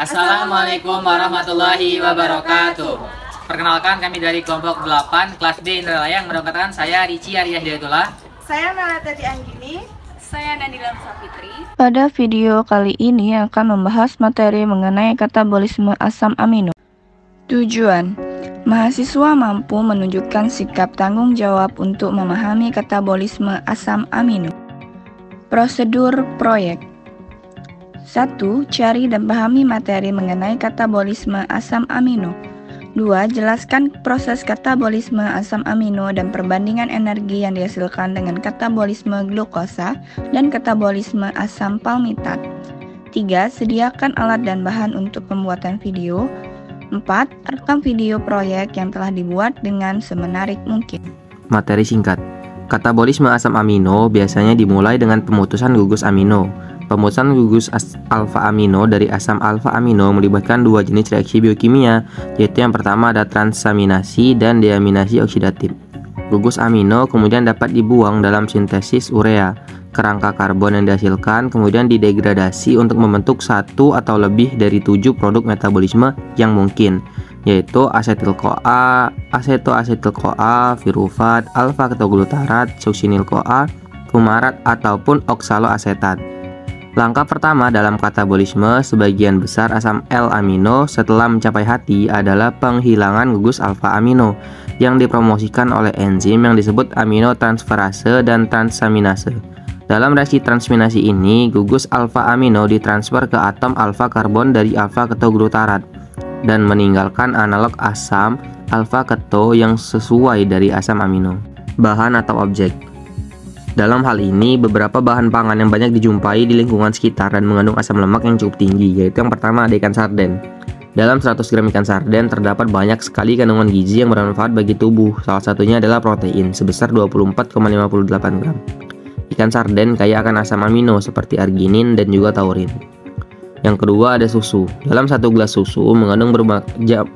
Assalamualaikum warahmatullahi wabarakatuh. Perkenalkan, kami dari kelompok 8 kelas D Indralaya yang mendapatkan saya Rici Arya Hidayatullah. Saya Melati Anggini. Saya Nadila Safitri. Pada video kali ini akan membahas materi mengenai katabolisme asam amino. Tujuan: mahasiswa mampu menunjukkan sikap tanggung jawab untuk memahami katabolisme asam amino. Prosedur proyek: 1. Cari dan pahami materi mengenai katabolisme asam amino. 2. Jelaskan proses katabolisme asam amino dan perbandingan energi yang dihasilkan dengan katabolisme glukosa dan katabolisme asam palmitat. 3. Sediakan alat dan bahan untuk pembuatan video. 4. Rekam video proyek yang telah dibuat dengan semenarik mungkin. Materi singkat. Katabolisme asam amino biasanya dimulai dengan pemutusan gugus amino. Pemutusan gugus alfa amino dari asam alfa amino melibatkan dua jenis reaksi biokimia, yaitu yang pertama ada transaminasi dan deaminasi oksidatif. Gugus amino kemudian dapat dibuang dalam sintesis urea. Kerangka karbon yang dihasilkan kemudian didegradasi untuk membentuk satu atau lebih dari 7 produk metabolisme yang mungkin, yaitu asetil-CoA, asetoasetil-CoA, pirufat, alfa-ketoglutarat, suksinil-CoA, fumarat ataupun oksaloasetat. Langkah pertama dalam katabolisme sebagian besar asam L-amino setelah mencapai hati adalah penghilangan gugus alfa amino yang dipromosikan oleh enzim yang disebut aminotransferase dan transaminase. Dalam reaksi transminasi ini, gugus alfa amino ditransfer ke atom alfa karbon dari alfa ketoglutarat dan meninggalkan analog asam alfa keto yang sesuai dari asam amino. Bahan atau objek: dalam hal ini, beberapa bahan pangan yang banyak dijumpai di lingkungan sekitar dan mengandung asam lemak yang cukup tinggi, yaitu yang pertama ada ikan sarden. Dalam 100 gram ikan sarden terdapat banyak sekali kandungan gizi yang bermanfaat bagi tubuh. Salah satunya adalah protein sebesar 24,58 gram. Ikan sarden kaya akan asam amino seperti arginin dan juga taurin. Yang kedua ada susu. Dalam 1 gelas susu mengandung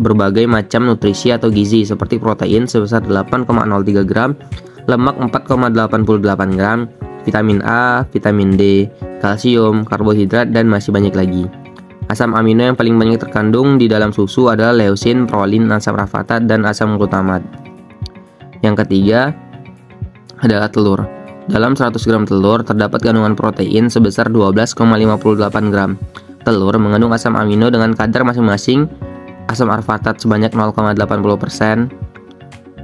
berbagai macam nutrisi atau gizi seperti protein sebesar 8,03 gram, lemak 4,88 gram, vitamin A, vitamin D, kalsium, karbohidrat, dan masih banyak lagi. Asam amino yang paling banyak terkandung di dalam susu adalah leusin, prolin, asam rafatat, dan asam glutamat. Yang ketiga adalah telur. Dalam 100 gram telur terdapat kandungan protein sebesar 12,58 gram. Telur mengandung asam amino dengan kadar masing-masing: asam arfatat sebanyak 0,80%,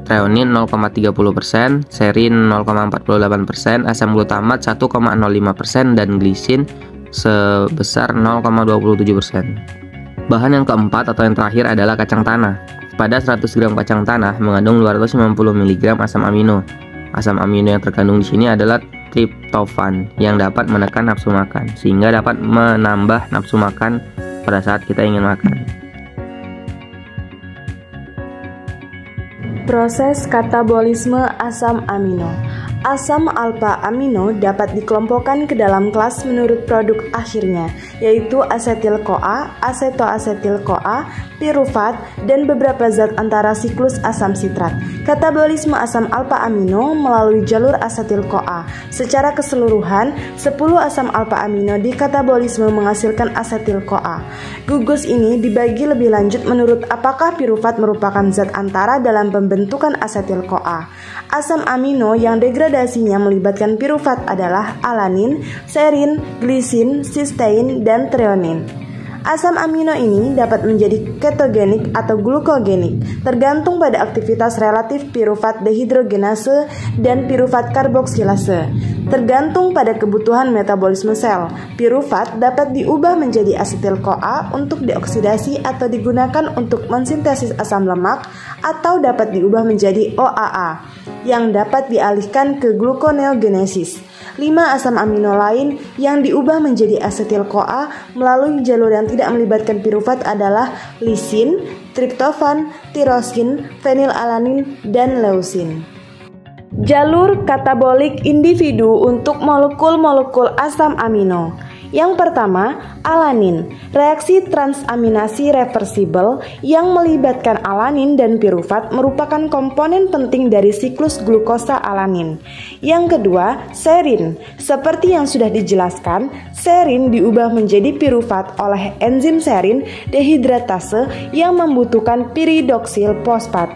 treonin 0,30%, serin 0,48%, asam glutamat 1,05%, dan glisin sebesar 0,27%. Bahan yang keempat atau yang terakhir adalah kacang tanah. Pada 100 gram kacang tanah mengandung 290 mg asam amino. Asam amino yang terkandung di sini adalah triptofan yang dapat menekan nafsu makan, sehingga dapat menambah nafsu makan pada saat kita ingin makan. Proses katabolisme asam amino. Asam alfa amino dapat dikelompokkan ke dalam kelas menurut produk akhirnya, yaitu asetil-CoA, asetoasetil-CoA, pirufat, dan beberapa zat antara siklus asam sitrat. Katabolisme asam alfa amino melalui jalur asetil-CoA. Secara keseluruhan, 10 asam alfa amino di katabolisme menghasilkan asetil-CoA. Gugus ini dibagi lebih lanjut menurut apakah pirufat merupakan zat antara dalam pembentukan asetil-CoA. Asam amino yang degradasinya melibatkan pirufat adalah alanin, serin, glisin, sistein, dan treonin. Asam amino ini dapat menjadi ketogenik atau glukogenik, tergantung pada aktivitas relatif pirufat dehidrogenase dan pirufat karboksilase. Tergantung pada kebutuhan metabolisme sel, pirufat dapat diubah menjadi asetil-CoA untuk dioksidasi atau digunakan untuk mensintesis asam lemak, atau dapat diubah menjadi OAA yang dapat dialihkan ke gluconeogenesis. 5 asam amino lain yang diubah menjadi asetil-CoA melalui jalur yang tidak melibatkan pirufat adalah lisin, triptofan, tirosin, fenilalanin, dan leusin. Jalur katabolik individu untuk molekul-molekul asam amino. Yang pertama, alanin, reaksi transaminasi reversibel yang melibatkan alanin dan pirufat merupakan komponen penting dari siklus glukosa alanin. Yang kedua, serin. Seperti yang sudah dijelaskan, serin diubah menjadi pirufat oleh enzim serin dehidratase yang membutuhkan piridoksil fosfat.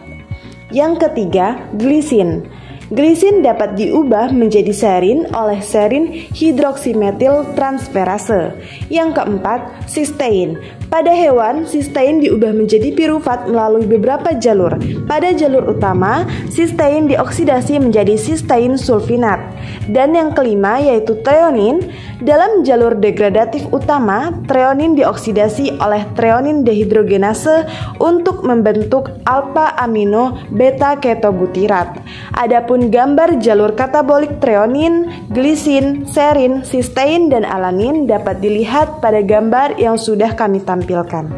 Yang ketiga, glisin. Glisin dapat diubah menjadi serin oleh serin hidroksimetil transferase. Yang keempat, sistein. Pada hewan, sistein diubah menjadi pirufat melalui beberapa jalur. Pada jalur utama, sistein dioksidasi menjadi sistein sulfinat. Dan yang kelima yaitu treonin. Dalam jalur degradatif utama, treonin dioksidasi oleh treonin dehidrogenase untuk membentuk alpha amino beta ketobutirat. Adapun gambar jalur katabolik treonin, glisin, serin, sistein, dan alanin dapat dilihat pada gambar yang sudah kami tampilkan.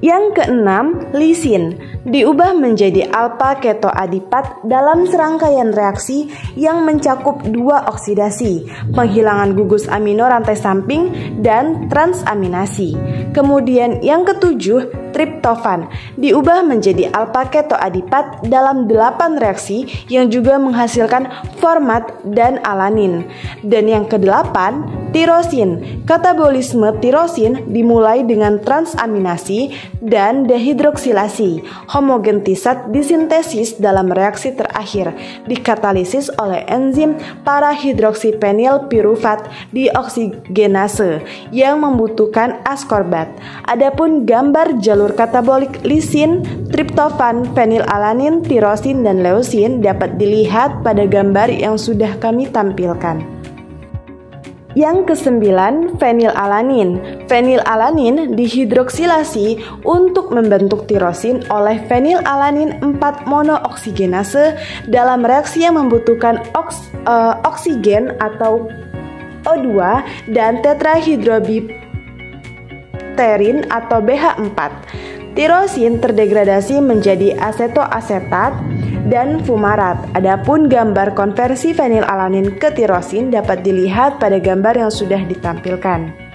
Yang keenam, lisin diubah menjadi alpha ketoadipat dalam serangkaian reaksi yang mencakup dua oksidasi, penghilangan gugus amino rantai samping, dan transaminasi. Kemudian yang ketujuh, triptofan diubah menjadi alpha ketoadipat dalam 8 reaksi yang juga menghasilkan format dan alanin. Dan yang kedelapan, tirosin. Katabolisme tirosin dimulai dengan transaminasi dan dehidroksilasi. Homogentisat disintesis dalam reaksi terakhir, dikatalisis oleh enzim parahidroksipenil pirufat dioksigenase yang membutuhkan askorbat. Adapun gambar jalur katabolik lisin, triptofan, fenilalanin, tirosin, dan leusin dapat dilihat pada gambar yang sudah kami tampilkan. Yang kesembilan, fenilalanin. Fenilalanin dihidroksilasi untuk membentuk tirosin oleh fenilalanin 4 monooksigenase dalam reaksi yang membutuhkan oksigen atau O2 dan tetrahidrobipterin atau BH4. Tirosin terdegradasi menjadi asetoasetat dan fumarat. Adapun gambar konversi fenilalanin ke tirosin dapat dilihat pada gambar yang sudah ditampilkan.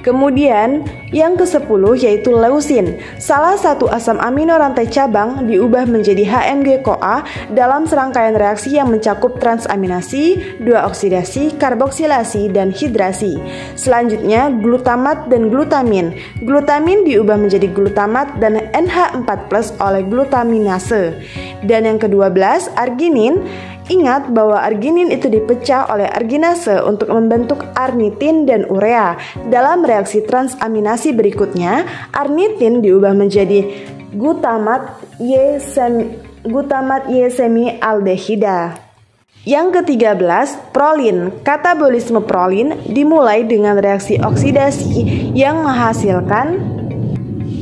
Kemudian yang ke-10 yaitu leusin. Salah satu asam amino rantai cabang diubah menjadi HMG-CoA dalam serangkaian reaksi yang mencakup transaminasi, 2 oksidasi, karboksilasi, dan hidrasi. Selanjutnya glutamat dan glutamin. Glutamin diubah menjadi glutamat dan NH4+ oleh glutaminase. Dan yang ke-12 arginin. Ingat bahwa arginin itu dipecah oleh arginase untuk membentuk arnitin dan urea. Dalam reaksi transaminasi berikutnya, arnitin diubah menjadi glutamat Y-semi-aldehida. Yang ke-13, prolin. Katabolisme prolin dimulai dengan reaksi oksidasi yang menghasilkan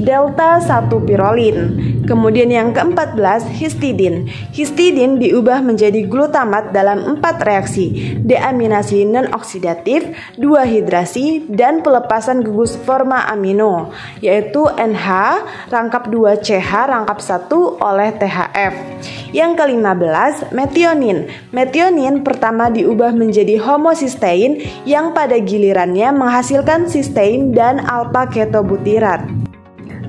delta 1 pirolin. Kemudian yang ke-14, histidin. Histidin diubah menjadi glutamat dalam 4 reaksi, deaminasi non-oksidatif, 2 hidrasi, dan pelepasan gugus forma amino, yaitu NH, rangkap 2 CH, rangkap 1 oleh THF. Yang ke-15, metionin. Metionin pertama diubah menjadi homosistein yang pada gilirannya menghasilkan sistein dan alpha ketobutirat.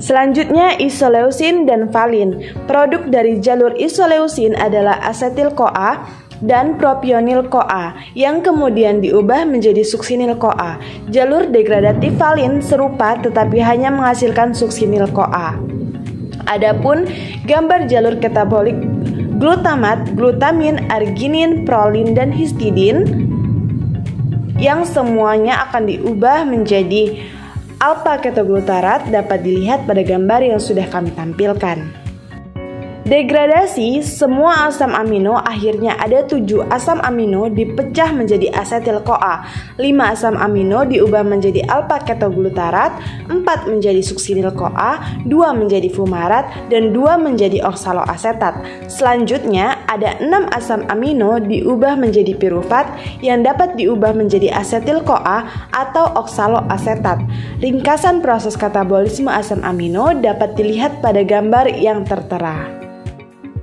Selanjutnya isoleusin dan valin. Produk dari jalur isoleusin adalah asetil-CoA dan propionil-CoA yang kemudian diubah menjadi suksinil-CoA. Jalur degradatif valin serupa tetapi hanya menghasilkan suksinil-CoA. Adapun gambar jalur katabolik glutamat, glutamin, arginin, prolin, dan histidin yang semuanya akan diubah menjadi alpha ketoglutarat dapat dilihat pada gambar yang sudah kami tampilkan. Degradasi, semua asam amino akhirnya ada 7 asam amino dipecah menjadi asetil-CoA, 5 asam amino diubah menjadi alpha ketoglutarat, 4 menjadi suksinil-CoA, 2 menjadi fumarat, dan 2 menjadi oksaloasetat. Selanjutnya ada 6 asam amino diubah menjadi pirufat yang dapat diubah menjadi asetil-CoA atau oksaloasetat. Ringkasan proses katabolisme asam amino dapat dilihat pada gambar yang tertera.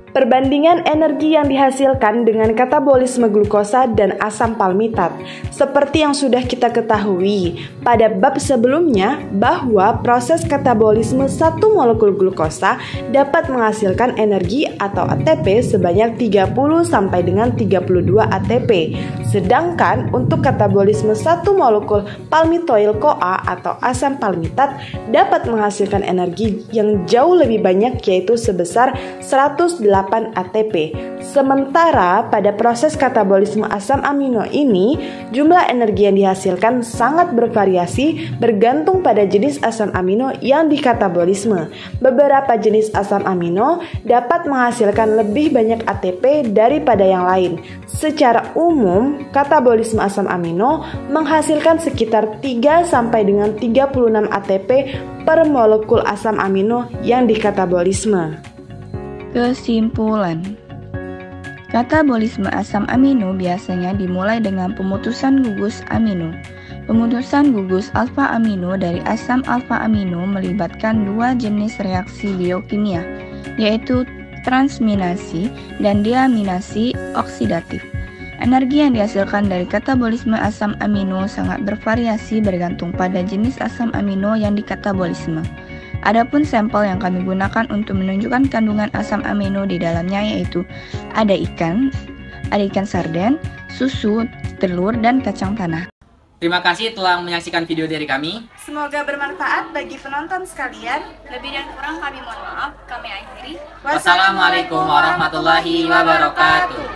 Perbandingan energi yang dihasilkan dengan katabolisme glukosa dan asam palmitat. Seperti yang sudah kita ketahui pada bab sebelumnya bahwa proses katabolisme satu molekul glukosa dapat menghasilkan energi atau ATP sebanyak 30 sampai dengan 32 ATP. Sedangkan untuk katabolisme satu molekul palmitoyl-CoA atau asam palmitat dapat menghasilkan energi yang jauh lebih banyak, yaitu sebesar 108 ATP. Sementara pada proses katabolisme asam amino ini, jumlah energi yang dihasilkan sangat bervariasi bergantung pada jenis asam amino yang dikatabolisme. Beberapa jenis asam amino dapat menghasilkan lebih banyak ATP daripada yang lain. Secara umum, katabolisme asam amino menghasilkan sekitar 3 sampai dengan 36 ATP per molekul asam amino yang dikatabolisme. Kesimpulan, katabolisme asam amino biasanya dimulai dengan pemutusan gugus amino. Pemutusan gugus alfa amino dari asam alfa amino melibatkan dua jenis reaksi biokimia, yaitu transminasi dan deaminasi oksidatif. Energi yang dihasilkan dari katabolisme asam amino sangat bervariasi bergantung pada jenis asam amino yang dikatabolisme. Adapun sampel yang kami gunakan untuk menunjukkan kandungan asam amino di dalamnya yaitu ada ikan sarden, susu, telur, dan kacang tanah. Terima kasih telah menyaksikan video dari kami. Semoga bermanfaat bagi penonton sekalian. Lebih dan kurang kami mohon maaf. Kami akhiri. Wassalamualaikum warahmatullahi wabarakatuh.